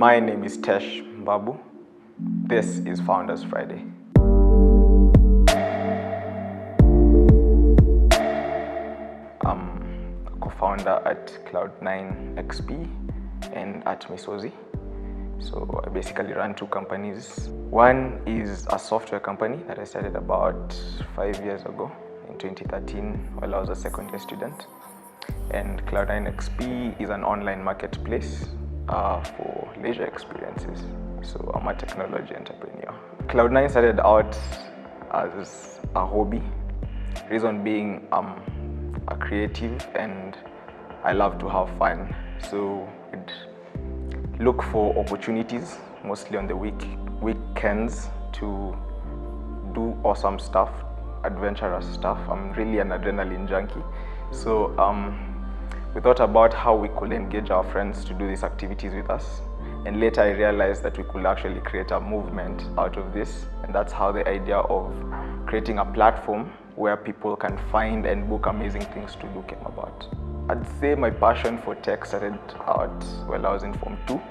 My name is Tesh Mbaabu. This is Founders Friday. I'm a co-founder at Cloud9xp and at Mesozi. So I basically run two companies. One is a software company that I started about 5 years ago in 2013 while I was a second-year student. And Cloud9xp is an online marketplace for leisure experiences. So I'm a technology entrepreneur. Cloud9 started out as a hobby. Reason being, I'm a creative and I love to have fun. So we'd look for opportunities, mostly on the weekends, to do awesome stuff, adventurous stuff. I'm really an adrenaline junkie. So we thought about how we could engage our friends to do these activities with us. And later I realized that we could actually create a movement out of this. And that's how the idea of creating a platform where people can find and book amazing things to do came about. I'd say my passion for tech started out while I was in Form 2.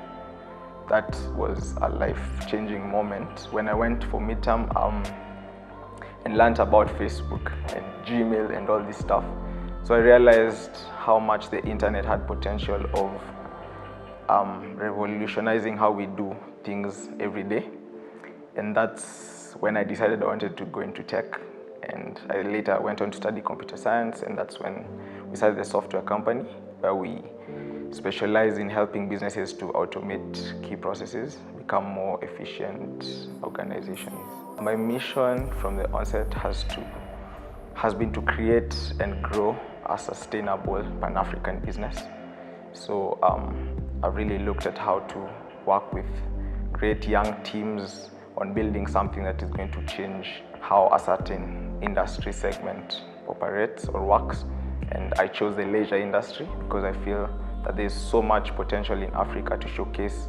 That was a life-changing moment when I went for midterm and learned about Facebook and Gmail and all this stuff. So I realized how much the internet had potential of revolutionizing how we do things every day. And that's when I decided I wanted to go into tech. And I later went on to study computer science, and that's when we started the software company, where we specialize in helping businesses to automate key processes, become more efficient organizations. My mission from the onset has been to create and grow a sustainable Pan-African business. So I've really looked at how to work with great young teams on building something that is going to change how a certain industry segment operates or works. And I chose the leisure industry because I feel that there's so much potential in Africa to showcase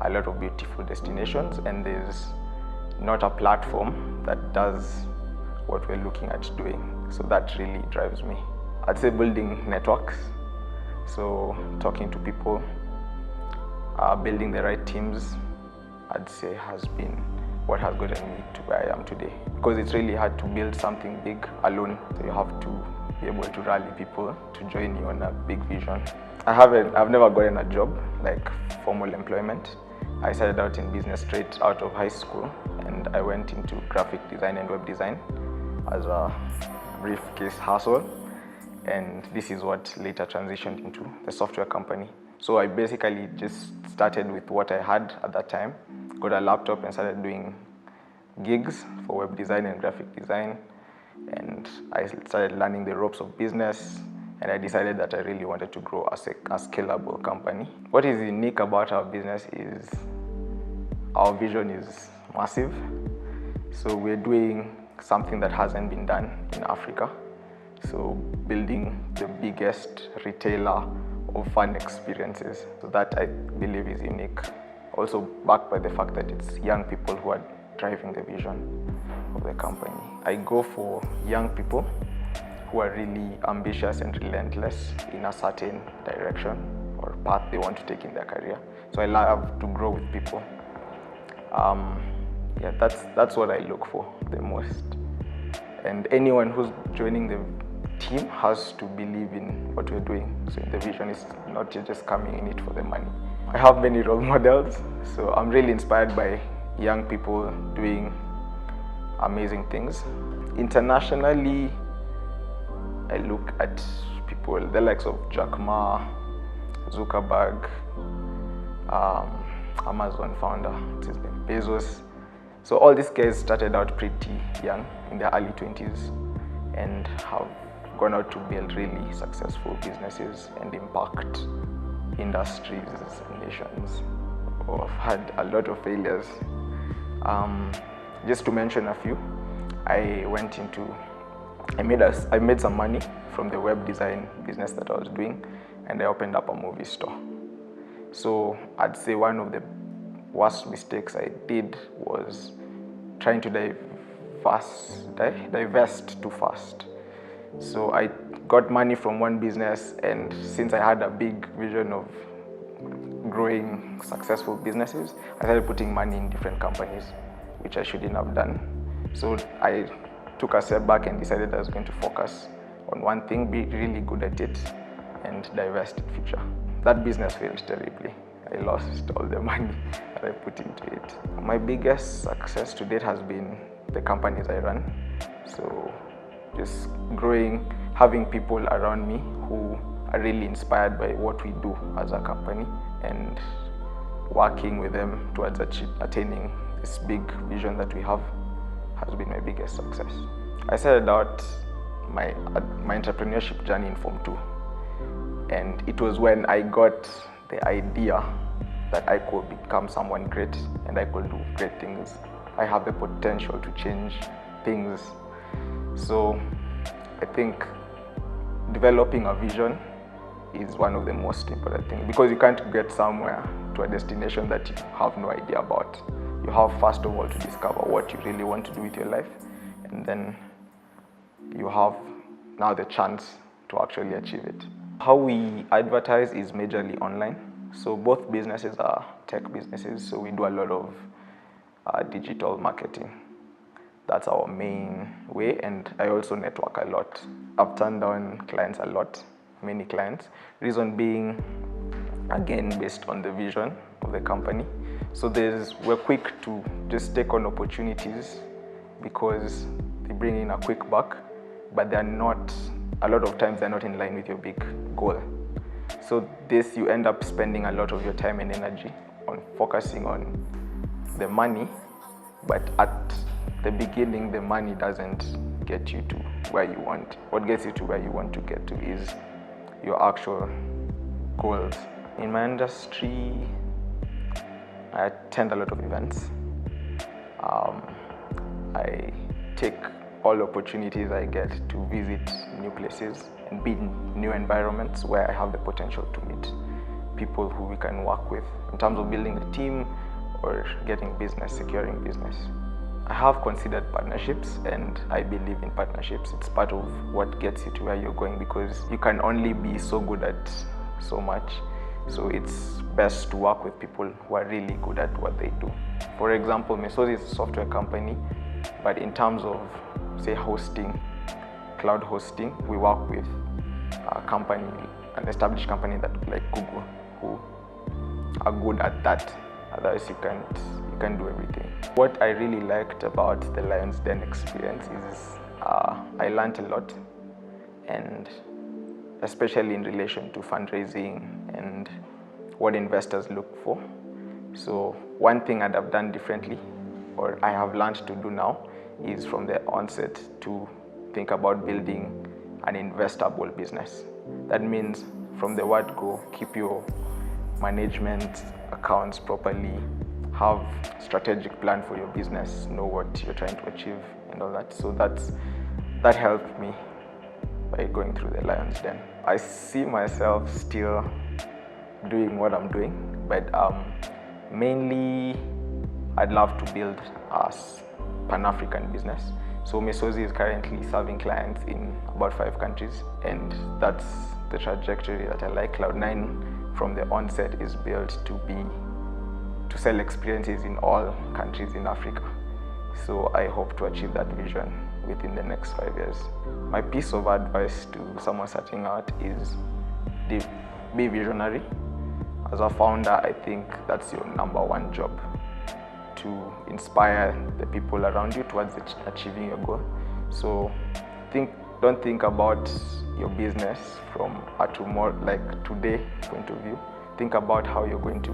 a lot of beautiful destinations, and there's not a platform that does what we're looking at doing. So that really drives me. I'd say building networks, so talking to people, building the right teams, I'd say has been what has gotten me to where I am today. Because it's really hard to build something big alone, so you have to be able to rally people to join you on a big vision. I've never gotten a job, like formal employment. I started out in business straight out of high school, and I went into graphic design and web design as a briefcase hustle. And this is what later transitioned into the software company. So I basically just started with what I had at that time, got a laptop and started doing gigs for web design and graphic design. And I started learning the ropes of business, and I decided that I really wanted to grow as a scalable company. What is unique about our business is our vision is massive. So we're doing something that hasn't been done in Africa. So building the biggest retailer of fun experiences. So that I believe is unique. Also backed by the fact that it's young people who are driving the vision of the company. I go for young people who are really ambitious and relentless in a certain direction or path they want to take in their career. So I love to grow with people. Yeah, that's what I look for the most. And anyone who's joining the team has to believe in what we're doing. So the vision is not just coming in it for the money. I have many role models, so I'm really inspired by young people doing amazing things. Internationally, I look at people, the likes of Jack Ma, Zuckerberg, Amazon founder, what's his name, Bezos. So all these guys started out pretty young, in their early 20s, and have gone out to build really successful businesses and impact industries and nations. I've had a lot of failures. Just to mention a few, I made some money from the web design business that I was doing, and I opened up a movie store. So I'd say one of the worst mistakes I did was trying to divest too fast. So I got money from one business, and since I had a big vision of growing successful businesses, I started putting money in different companies, which I shouldn't have done. So I took a step back and decided I was going to focus on one thing, be really good at it, and divest in future. That business failed terribly. I lost all the money that I put into it. My biggest success to date has been the companies I run. So just growing, having people around me who are really inspired by what we do as a company and working with them towards attaining this big vision that we have has been my biggest success. I started out my entrepreneurship journey in Form 2, and it was when I got the idea that I could become someone great and I could do great things. I have the potential to change things. So I think developing a vision is one of the most important things, because you can't get somewhere to a destination that you have no idea about. You have first of all to discover what you really want to do with your life, and then you have now the chance to actually achieve it. How we advertise is majorly online. So both businesses are tech businesses, so we do a lot of digital marketing. That's our main way, and I also network a lot. I've turned down clients a lot, many clients. Reason being, again, based on the vision of the company. So we're quick to just take on opportunities because they bring in a quick buck, but a lot of times they're not in line with your big goal. So you end up spending a lot of your time and energy on focusing on the money, but at the beginning, the money doesn't get you to where you want. What gets you to where you want to get to is your actual goals. In my industry, I attend a lot of events. I take all opportunities I get to visit new places and be in new environments where I have the potential to meet people who we can work with in terms of building a team or getting business, securing business. I have considered partnerships, and I believe in partnerships. It's part of what gets you to where you're going, because you can only be so good at so much. So it's best to work with people who are really good at what they do. For example, Mesozi is a software company, but in terms of, say, hosting, cloud hosting, we work with a company, an established company like Google, who are good at that. Otherwise, you can't do everything. What I really liked about the Lions Den experience is I learned a lot, and especially in relation to fundraising and what investors look for. So one thing I'd have done differently, or I have learned to do now, is from the onset to think about building an investable business. That means from the word go, keep your management accounts properly, have strategic plan for your business, know what you're trying to achieve and all that. So that helped me by going through the Lions Den. I see myself still doing what I'm doing, but mainly I'd love to build a Pan-African business. So Mesozi is currently serving clients in about 5 countries, and that's the trajectory that I like. Cloud9 from the onset is built to sell experiences in all countries in Africa. So I hope to achieve that vision within the next 5 years. My piece of advice to someone starting out is be visionary. As a founder, I think that's your number one job, to inspire the people around you towards achieving your goal. So don't think about your business from a today point of view. Think about how you're going to,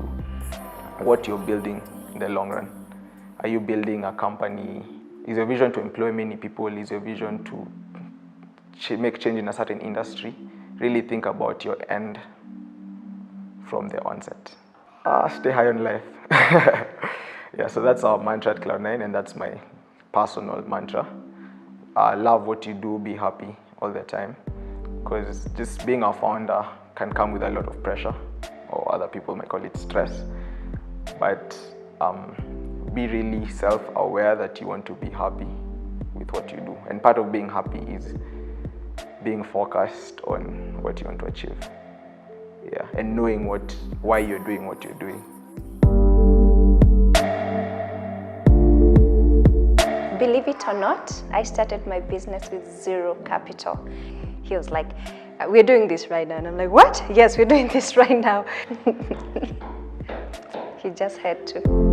what you're building in the long run. Are you building a company? Is your vision to employ many people? Is your vision to make change in a certain industry? Really think about your end from the onset. Stay high on life. Yeah, so that's our mantra at Cloud9, and that's my personal mantra. Love what you do, be happy all the time, because just being a founder can come with a lot of pressure, or other people might call it stress. But be really self-aware that you want to be happy with what you do. And part of being happy is being focused on what you want to achieve. Yeah, and knowing why you're doing what you're doing. Believe it or not, I started my business with zero capital. He was like, we're doing this right now. And I'm like, what? Yes, we're doing this right now. He just had to.